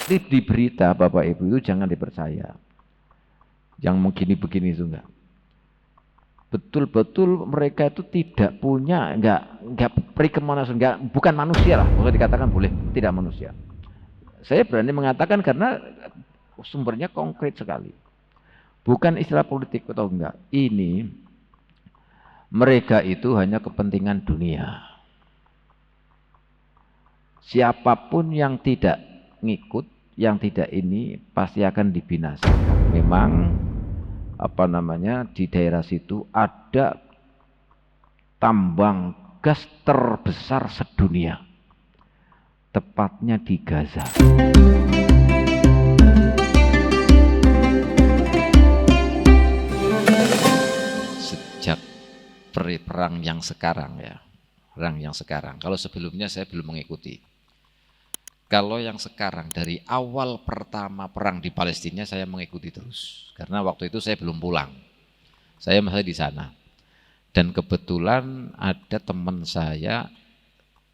Di berita Bapak Ibu itu jangan dipercaya. Yang begini-begini itu enggak. Betul-betul mereka itu tidak punya, enggak perikemanusiaan, enggak, bukan manusia lah, boleh dikatakan boleh, tidak manusia. Saya berani mengatakan karena sumbernya konkret sekali. Bukan istilah politik atau enggak. Ini mereka itu hanya kepentingan dunia. Siapapun yang tidak ngikut, yang tidak ini pasti akan dibinasa. Memang di daerah situ ada tambang gas terbesar sedunia, tepatnya di Gaza. Sejak perang yang sekarang ya, perang yang sekarang. Kalau sebelumnya saya belum mengikuti. Kalau yang sekarang dari awal pertama perang di Palestina saya mengikuti terus. Karena waktu itu saya belum pulang. Saya masih di sana. Dan kebetulan ada teman saya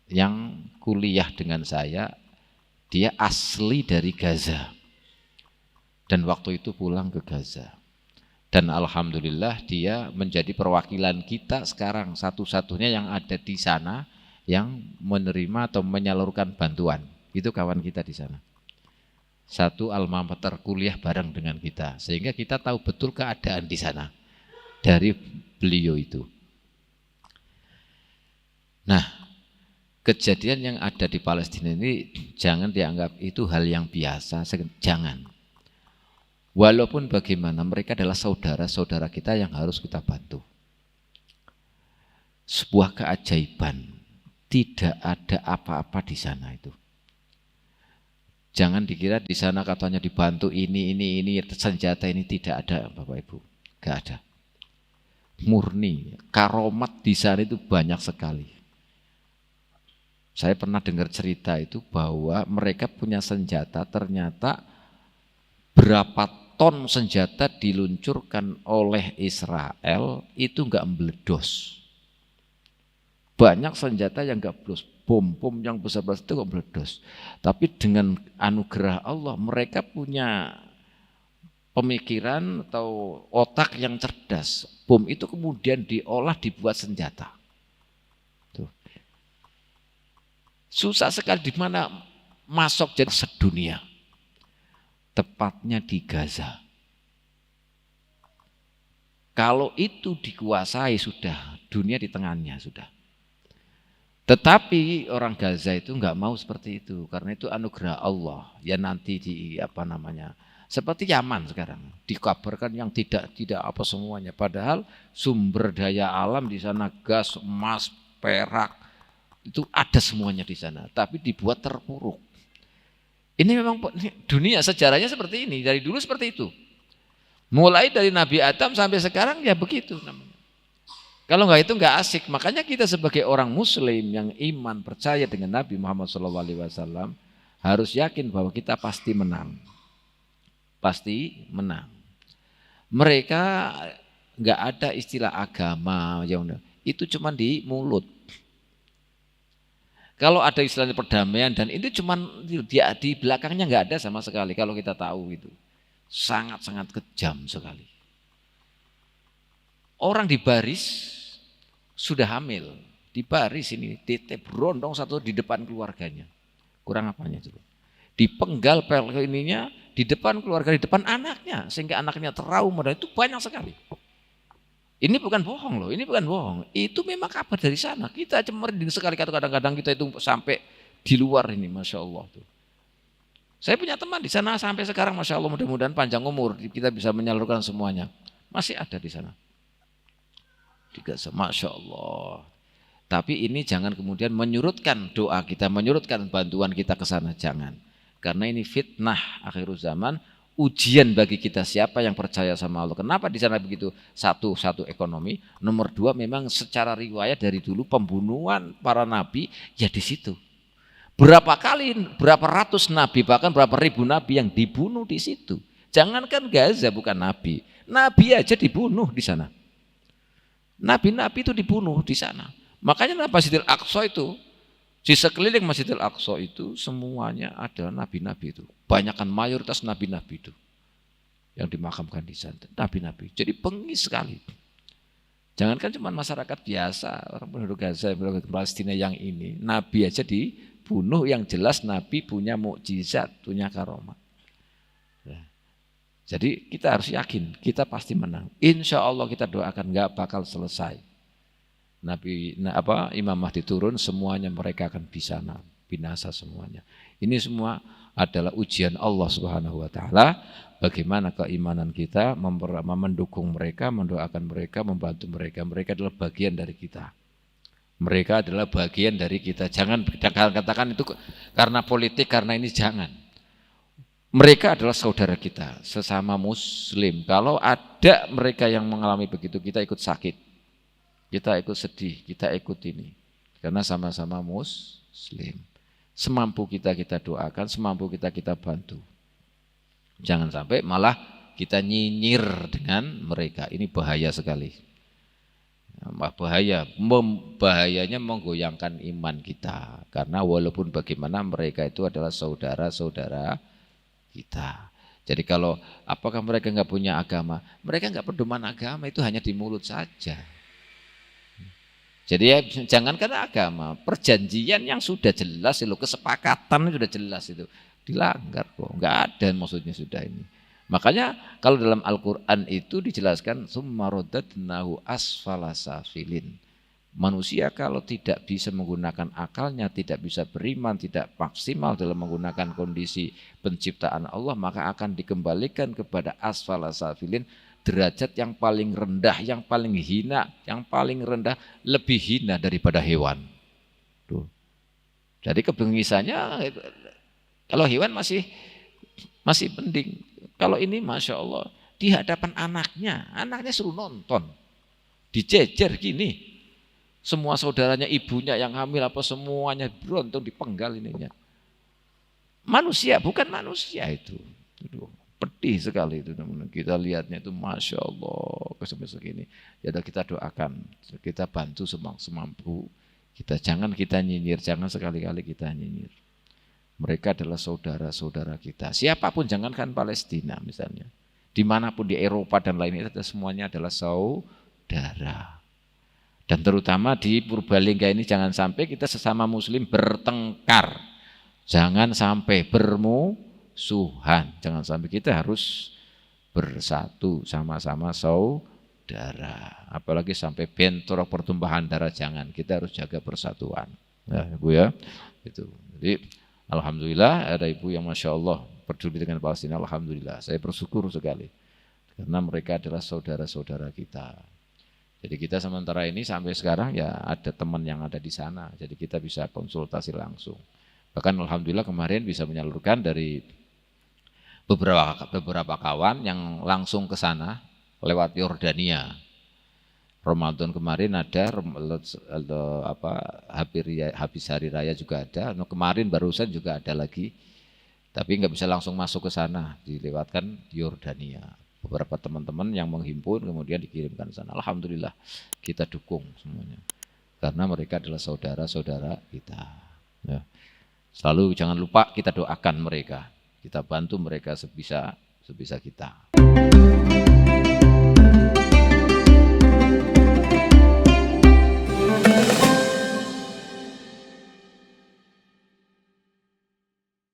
yang kuliah dengan saya, dia asli dari Gaza. Dan waktu itu pulang ke Gaza. Dan alhamdulillah dia menjadi perwakilan kita sekarang satu-satunya yang ada di sana yang menerima atau menyalurkan bantuan. Itu kawan kita di sana. Satu alma mater kuliah bareng dengan kita, sehingga kita tahu betul keadaan di sana dari beliau itu. Nah, kejadian yang ada di Palestina ini jangan dianggap itu hal yang biasa, jangan. Walaupun bagaimana mereka adalah saudara-saudara kita yang harus kita bantu. Sebuah keajaiban, tidak ada apa-apa di sana itu. Jangan dikira di sana katanya dibantu ini, senjata ini, tidak ada Bapak Ibu, gak ada. Murni, karomat di sana itu banyak sekali. Saya pernah dengar cerita itu bahwa mereka punya senjata, ternyata berapa ton senjata diluncurkan oleh Israel itu enggak meledos. Banyak senjata yang enggak meledos. Bom yang besar-besar itu kok meledos. Tapi dengan anugerah Allah mereka punya pemikiran atau otak yang cerdas. Bom itu kemudian diolah dibuat senjata. Tuh. Susah sekali di mana masuk jadi sedunia. Tepatnya di Gaza. Kalau itu dikuasai sudah, dunia di tengahnya sudah. Tetapi orang Gaza itu enggak mau seperti itu, karena itu anugerah Allah. Ya nanti seperti Yaman sekarang, dikabarkan yang tidak apa semuanya. Padahal sumber daya alam di sana gas, emas, perak itu ada semuanya di sana, tapi dibuat terpuruk. Ini memang dunia sejarahnya seperti ini, dari dulu seperti itu. Mulai dari Nabi Adam sampai sekarang ya begitu namanya. Kalau enggak itu enggak asik. Makanya kita sebagai orang muslim yang iman percaya dengan Nabi Muhammad SAW harus yakin bahwa kita pasti menang. Pasti menang. Mereka enggak ada istilah agama yang itu cuma di mulut. Kalau ada istilahnya perdamaian dan itu cuma di belakangnya enggak ada sama sekali kalau kita tahu itu. Sangat-sangat kejam sekali. Orang di baris sudah hamil, di baris ini titip berondong satu di depan keluarganya. Kurang apanya itu? Dipenggal pel ininya di depan keluarga, di depan anaknya, sehingga anaknya trauma dan itu banyak sekali. Ini bukan bohong loh, ini bukan bohong. Itu memang kabar dari sana. Kita aja merinding sekali kadang-kadang kita itu sampai di luar ini, masya Allah tuh. Saya punya teman di sana sampai sekarang, masya Allah, mudah-mudahan panjang umur kita bisa menyalurkan semuanya. Masih ada di sana. Di Gaza, masya Allah. Tapi ini jangan kemudian menyurutkan doa kita, menyurutkan bantuan kita ke sana, jangan. Karena ini fitnah akhir zaman, ujian bagi kita siapa yang percaya sama Allah. Kenapa di sana begitu? Satu ekonomi, nomor dua memang secara riwayat dari dulu pembunuhan para nabi ya di situ. Berapa kali, berapa ratus nabi, bahkan berapa ribu nabi yang dibunuh di situ. Jangankan Gaza bukan nabi, nabi aja dibunuh di sana. Nabi-nabi itu dibunuh di sana. Makanya Masjidil Aqsa itu Di sekeliling Masjidil Aqsa itu semuanya adalah nabi-nabi itu. Banyakkan mayoritas nabi-nabi itu yang dimakamkan di sana. Nabi-nabi. Jadi bengis sekali. Jangankan cuma masyarakat biasa, orang penduduk Gaza, penduduk Palestina yang ini, nabi aja dibunuh, yang jelas nabi punya mukjizat, punya karomah. Jadi kita harus yakin, kita pasti menang. Insya Allah kita doakan nggak bakal selesai. Imam Mahdi turun, semuanya mereka akan binasa semuanya. Ini semua adalah ujian Allah Subhanahu wa taala, bagaimana keimanan kita mendukung mereka, mendoakan mereka, membantu mereka. Mereka adalah bagian dari kita. Mereka adalah bagian dari kita. Jangan katakan itu karena politik, karena ini jangan. Mereka adalah saudara kita, sesama muslim. Kalau ada mereka yang mengalami begitu, kita ikut sakit. Kita ikut sedih, kita ikut ini. Karena sama-sama muslim. Semampu kita doakan, semampu kita bantu. Jangan sampai malah kita nyinyir dengan mereka. Ini bahaya sekali. Bahayanya menggoyangkan iman kita. Karena walaupun bagaimana mereka itu adalah saudara-saudara kita. Jadi kalau apakah mereka nggak punya agama? Mereka nggak pedoman agama, itu hanya di mulut saja. Jadi ya jangankan agama, perjanjian yang sudah jelas itu, kesepakatan sudah jelas itu dilanggar kok. Nggak ada maksudnya sudah ini. Makanya kalau dalam Al-Qur'an itu dijelaskan summa radadnahu asfala safilin. Manusia kalau tidak bisa menggunakan akalnya, tidak bisa beriman, tidak maksimal dalam menggunakan kondisi penciptaan Allah, maka akan dikembalikan kepada asfala safilin, derajat yang paling rendah, yang paling hina, yang paling rendah, lebih hina daripada hewan. Tuh. Jadi kebengisannya, kalau hewan masih penting. Kalau ini Masya Allah, di hadapan anaknya suruh nonton, dijejer gini. Semua saudaranya, ibunya yang hamil apa semuanya berontok dipenggal ininya. Manusia, bukan manusia itu. Pedih sekali itu. Kita lihatnya itu Masya Allah. Sampai segini. Ya udah kita doakan. Kita bantu semampu. Jangan kita nyinyir. Jangan sekali-kali kita nyinyir. Mereka adalah saudara-saudara kita. Siapapun, jangankan Palestina misalnya. Dimanapun di Eropa dan lainnya, itu semuanya adalah saudara. Dan terutama di Purbalingga ini jangan sampai kita sesama muslim bertengkar. Jangan sampai bermusuhan. Jangan sampai, kita harus bersatu sama-sama saudara. Apalagi sampai bentrok pertumpahan darah, jangan. Kita harus jaga persatuan. Nah, Ibu ya. Itu. Jadi alhamdulillah ada ibu yang Masya Allah peduli dengan Palestina. Alhamdulillah. Saya bersyukur sekali. Karena mereka adalah saudara-saudara kita. Jadi kita sementara ini sampai sekarang ya ada teman yang ada di sana. Jadi kita bisa konsultasi langsung. Bahkan alhamdulillah kemarin bisa menyalurkan dari beberapa kawan yang langsung ke sana lewat Yordania. Ramadan kemarin ada, habis hari raya juga ada. Kemarin barusan juga ada lagi. Tapi nggak bisa langsung masuk ke sana, dilewatkan Yordania. Beberapa teman-teman yang menghimpun kemudian dikirimkan ke sana. Alhamdulillah kita dukung semuanya. Karena mereka adalah saudara-saudara kita. Ya. Selalu jangan lupa kita doakan mereka. Kita bantu mereka sebisa kita.